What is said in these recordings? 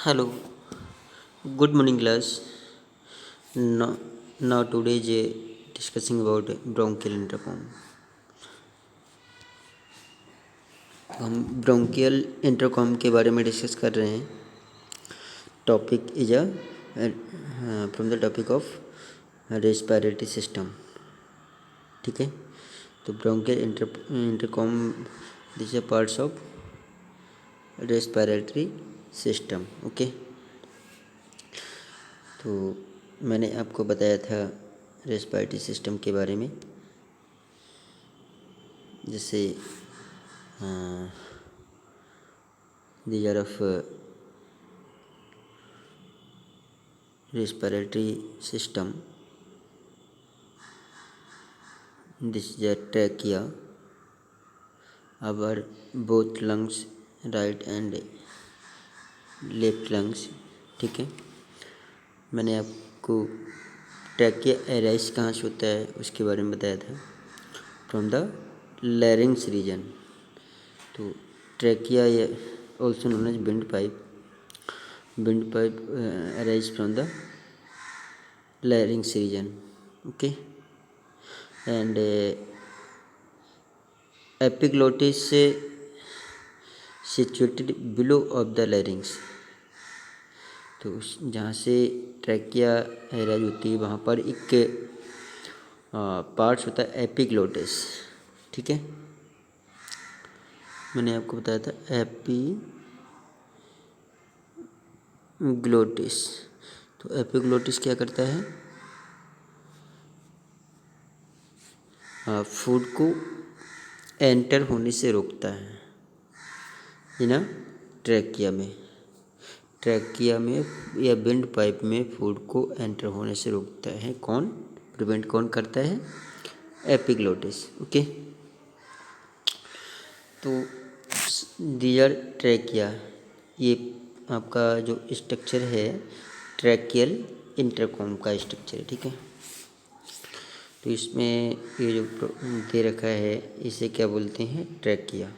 Hello, good morning class. Now today is discussing about bronchial intercom. हम bronchial intercom के बारे में discuss कर रहे हैं. Topic is from the topic of respiratory system. ठीक है, तो bronchial intercom this is parts of respiratory system. Okay, तो मैंने आपको बताया था रेस्पिरेटरी सिस्टम के बारे में, जैसे these are of respiratory system. This is a trachea, our both lungs, right and left lungs. ठीक है, मैंने आपको ट्रैकिया एराइज कहाँ से होता है उसके बारे में बताया था, फ्रॉम द लैरिंग्स रीजन. तो trachea also known as wind pipe arise from the larynx region. Okay, and epiglottis situated below of the larynx. तो जहाँ से ट्रैकिया एराइज होती है वहाँ पर एक पार्ट्स होता है एपिग्लोटिस. ठीक है, मैंने आपको बताया था एपिग्लोटिस. तो एपिग्लोटिस क्या करता है, फूड को एंटर होने से रोकता है. ना ट्रैकिया में या विंड पाइप में फूड को एंटर होने से रोकता है. प्रिवेंट कौन करता है, एपिग्लोटिस. ओके, तो दीजर ट्रैकिया, ये आपका जो स्ट्रक्चर है ट्रैकियल इंटरकॉम का स्ट्रक्चर है. ठीक है, तो इसमें ये जो दे रखा है इसे क्या बोलते हैं, ट्रैकिया.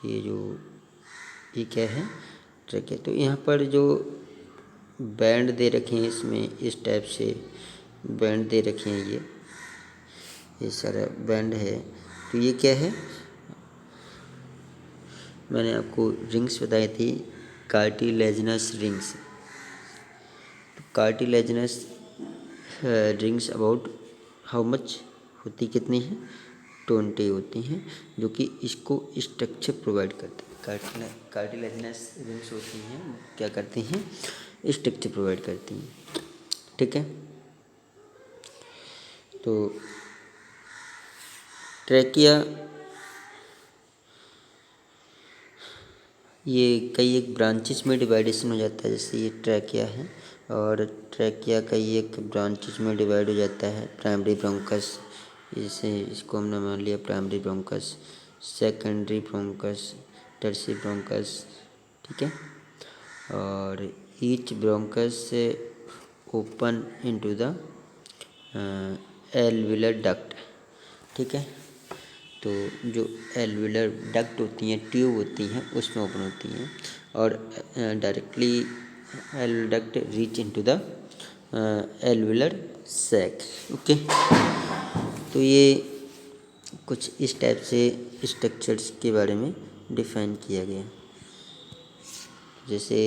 ये क्या है, ट्रैकिया. तो यहाँ पर जो बैंड दे रखे हैं, इसमें इस टाइप से बैंड दे रखे हैं, ये सारा बैंड है. तो ये क्या है, मैंने आपको रिंग्स बताई थी, cartilaginous rings. Cartilaginous rings about how much होती, कितनी है, 20 होती हैं, जो कि इसको स्ट्रक्चर प्रोवाइड करते हैं. कार्टिलेजिनस रिंग्स होती हैं, क्या करती हैं, स्ट्रक्चर प्रोवाइड करती हैं. ठीक है, तो ट्रैकिया ये कई एक ब्रांचेस में डिवाइडेशन हो जाता है. जैसे ये ट्रैकिया है और ट्रैकिया कई एक ब्रांचेस में डिवाइड हो जाता है. प्राइमरी ब्रोंकस, जैसे इसको हमने मान लिया primary bronchus, secondary bronchus, tertiary bronchus. ठीक है, और ईच ब्रोंकस से open into the alveolar duct. ठीक है, तो जो एल्विलर डक्ट होती हैं, ट्यूब होती हैं, उसमें ओपन होती हैं और directly alveolar duct reach into the alveolar sac. Okay, तो ये कुछ इस टाइप से स्ट्रक्चर्स के बारे में डिफाइन किया गया. जैसे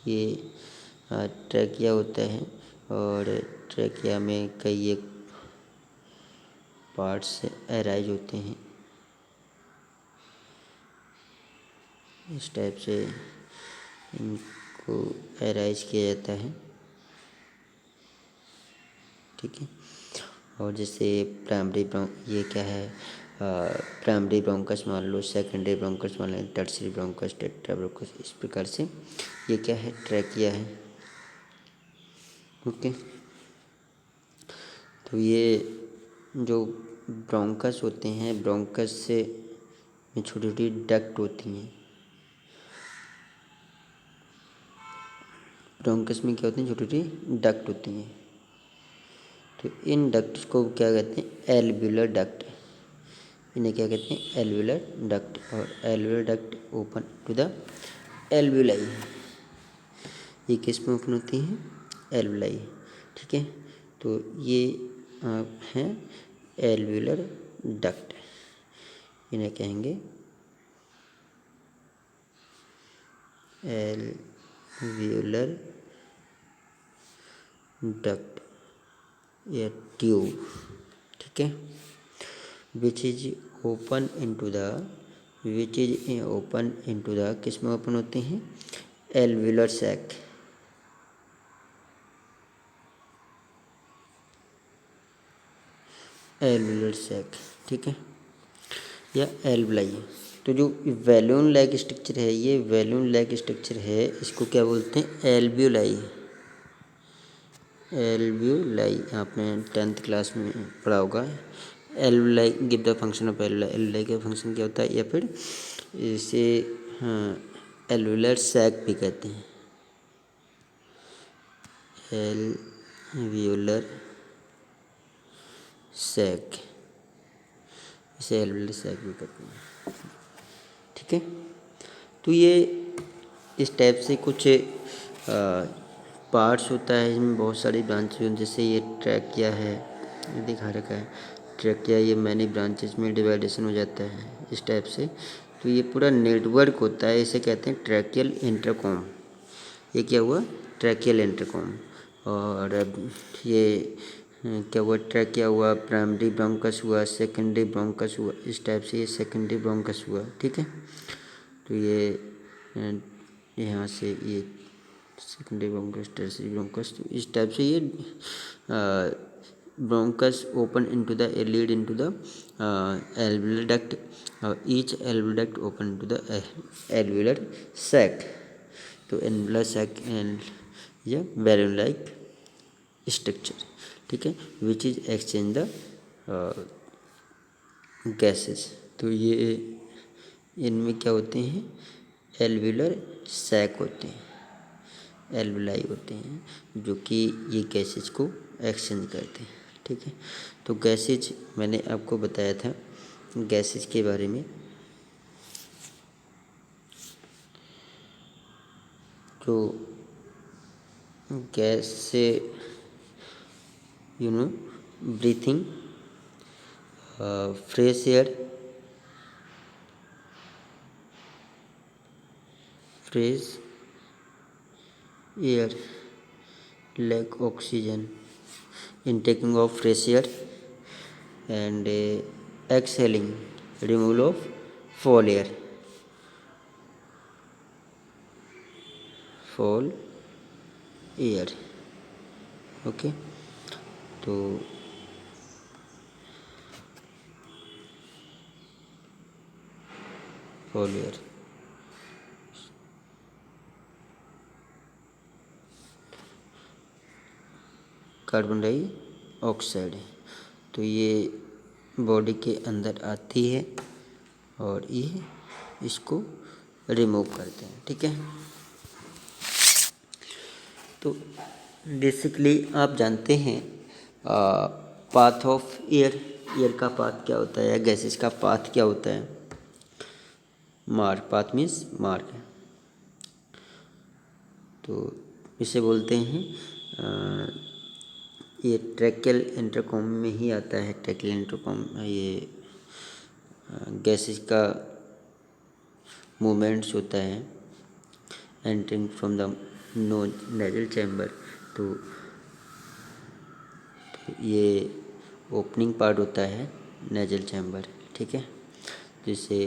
ये ट्रैकिया होता है और ट्रैकिया में कई एक पार्ट्स अराइज होते हैं. इस टाइप से इनको अराइज किया जाता है. ठीक है, और जैसे ये क्या है, प्राइमरी ब्रोंकस मान लो, सेकेंडरी ब्रोंकस मान लो, टर्शियरी ब्रोंकस, टेट्रा ब्रोंकस. इस प्रकार से ये क्या है, ट्रैकिया है. ओके, तो ये जो ब्रोंकस होते हैं, ब्रोंकस से में छोटी छोटी डक्ट होती हैं. ब्रोंकस में क्या होती हैं, छोटी छोटी डक्ट होती हैं. तो इन डक्ट्स को क्या कहते हैं, एल्वियुलर डक्ट. इन्हें क्या कहते हैं, एल्वुलर डक्ट। और alveolar duct open to the alveoli, ये किस में ओपन होती हैं, एल्वुलाई। ठीक है, तो ये हैं एल्वुलर डक्ट, इन्हें कहेंगे एल्वुलर डक्ट या ट्यूब। ठीक है, which is open into the किस में ओपन होते हैं, एल्वुलर सैक। एल्वुलर सैक, ठीक है, या एल्वुलाई। तो जो वैल्यून लाइक स्ट्रक्चर है, ये वैल्यून लाइक स्ट्रक्चर है, इसको क्या बोलते हैं, एल्वुलाई। एल्वुलाई आपने 10th क्लास में पढ़ा होगा। Alveoli give the function of alveoli, alveoli का फंक्शन क्या होता है, या फिर इसे एल्वुलर सैक भी कहते हैं, एल्वुलर सैक, इसे एल्वुलर सैक भी कहते हैं। ठीक है, तो ये इस टाइप से कुछ पार्ट्स होता है, इसमें बहुत सारी ब्रांचेज होती हैं। जैसे ये ट्रैकिया है, ये दिखा रखा है ट्रैकिया, ये मैनी ब्रांचेस में डिवाइडेशन हो जाता है इस टाइप से। तो ये पूरा नेटवर्क होता है, इसे कहते हैं ट्रैकियल इंटरकॉम। ये क्या हुआ, ट्रैकियल इंटरकॉम। और ये क्या हुआ, ट्रैकिया हुआ, प्राइमरी ब्रोंकस हुआ, सेकेंडरी ब्रोंकस हुआ, इस टाइप से ये सेकेंडरी ब्रोंकस हुआ। ठीक है, तो ये यहाँ से ये सेकेंडरी ब्रोंकस, टर्शियरी ब्रोंकस, तो इस टाइप से ये bronchus open into the lead into the alveolar duct, each alveolar duct open into the alveolar sac. तो एल्वुलर सैक एंड या बैलन लाइक स्ट्रक्चर। ठीक है, which is exchange the gases. तो ये इनमें क्या होते हैं, एल्वुलर सैक होते हैं, एल्वुलाई होते हैं, जो कि ये गैसेज को एक्सचेंज करते हैं। ठीक है, तो गैसेज मैंने आपको बताया था गैसेज के बारे में। तो गैस से breathing, fresh air, lack oxygen in taking of fresh air, and exhaling, removal of foul air, okay. तो foul air, कार्बन डाइऑक्साइड है, तो ये बॉडी के अंदर आती है और ये इसको रिमूव करते हैं। ठीक है, तो बेसिकली आप जानते हैं पाथ ऑफ एयर, एयर का पाथ क्या होता है, गैसेस का पाथ क्या होता है, मार्ग, पाथ मीन्स मार्ग। तो इसे बोलते हैं ये ट्रैकियल इंटरकॉम में ही आता है। ट्रैकियल इंटरकॉम ये गैसेस का मूवमेंट्स होता है entering from the nasal chamber. तो ये ओपनिंग पार्ट होता है नेजल चैम्बर। ठीक है, जिससे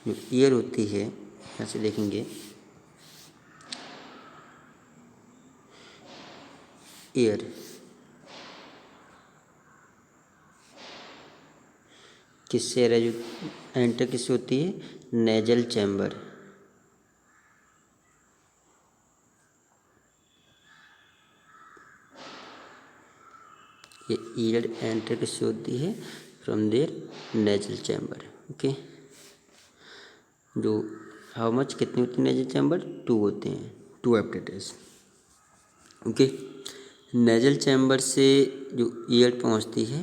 जो एयर होती है, यहाँ से देखेंगे एयर किससे एयर जो एंटर किससे होती है, नेजल चैम्बर। ये एयर एंटर किससे होती है, from there nasal chamber. Okay, जो हाउ मच कितनी होती है नेजल चैम्बर, 2 होते हैं, 2 एप्टेटस। ओके, नेजल चैम्बर से जो एयर पहुंचती है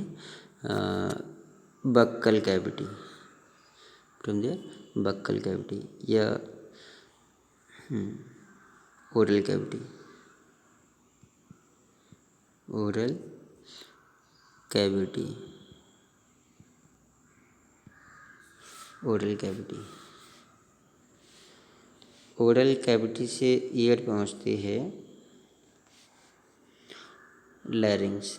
buccal cavity, from there buccal cavity या oral cavity, oral cavity, oral cavity. Oral cavity से एयर पहुंचती है लैरिंग्स,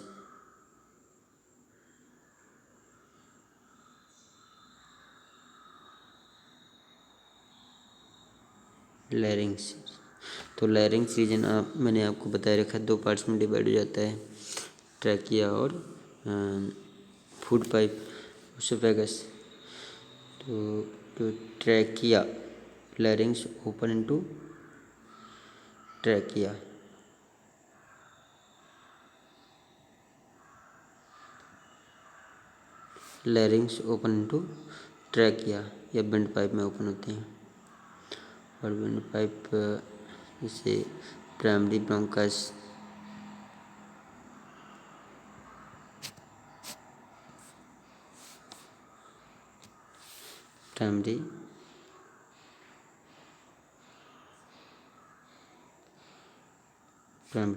लैरिंग्स। तो लैरिंग्स रीजन मैंने आपको बताया रखा है, 2 पार्ट्स में डिवाइड हो जाता है, ट्रैकिया और फूड पाइप, ओसोफेगस। तो trachea, लैरिंग्स open into trachea, लैरिंग्स open into trachea या विंड पाइप में ओपन होती हैं। और विंड पाइप जैसे primary bronchus, primary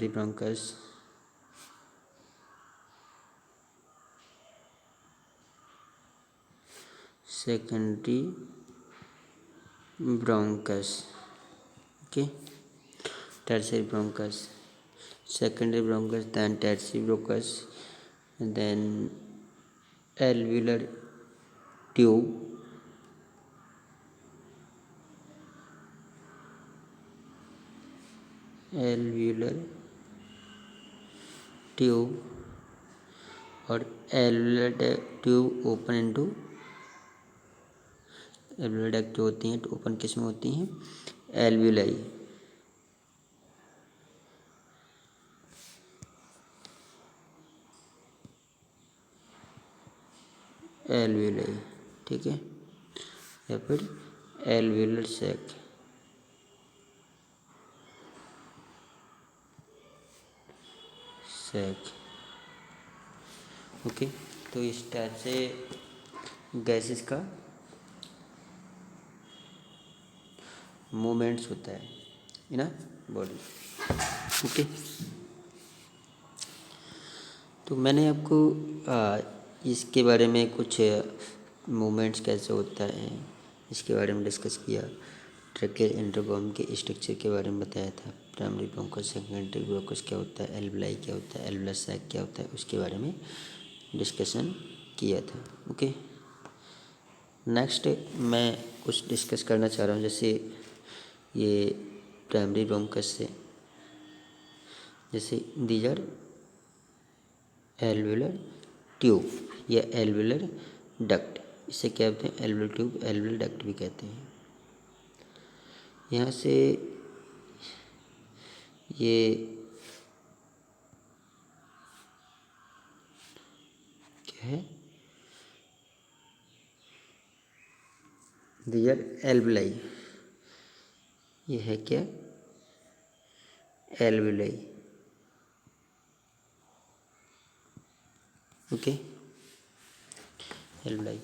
bronchus, secondary bronchus, okay, tertiary bronchus, secondary bronchus, then tertiary bronchus, then alveolar tube, alveolar tube और alveolar tube open into, alveolar duct जो होती हैं तो ओपन किस में होती हैं, alveoli, alveoli, ठीक है, या फिर alveolar sac, ओके। तो इस टाइप से गैसेस का मूवमेंट्स होता है इन बॉडी, ओके। तो मैंने आपको इसके बारे में कुछ मूवमेंट्स कैसे होता है इसके बारे में डिस्कस किया, ट्रैकियल इंटरकॉम के स्ट्रक्चर के बारे में बताया था, प्राइमरी ब्रोंकस, सेकेंडरी ब्रोंकस क्या होता है, एल्वेलाई क्या होता है, एल्वेलर सैक क्या होता है, उसके बारे में डिस्कशन किया था, ओके। नेक्स्ट मैं कुछ डिस्कस करना चाह रहा हूँ, जैसे ये प्राइमरी ब्रोंकस से, जैसे दीज आर एल्वेलर ट्यूब या एल्वेलर डक्ट, इसे क्या कहते हैं, एल्वेलर ट्यूब, एल्वेलर डक्ट भी कहते हैं। यहाँ से ये क्या है, दीज आर एल्वेलाई, ये है क्या, एल्वेलाई, ओके, एल्वेलाई।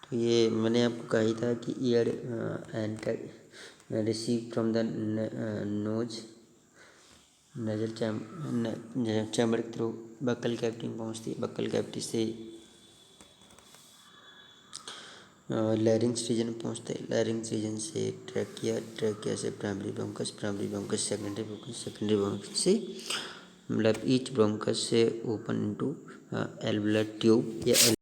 तो ये मैंने आपको कहा ही था कि air enter receive from the nose, nasal chamber के थ्रू बक्कल कैविटी में पहुँचती है, बक्कल कैविटी से लैरिंग्स रीजन में पहुँचते हैं, लैरिंग्स रीजन से ट्रैकिया, ट्रैकिया से primary bronchus, primary bronchus secondary bronchus, secondary bronchus से मतलब ईच ब्रोंकस से ओपन इनटू एल्वेलर ट्यूब या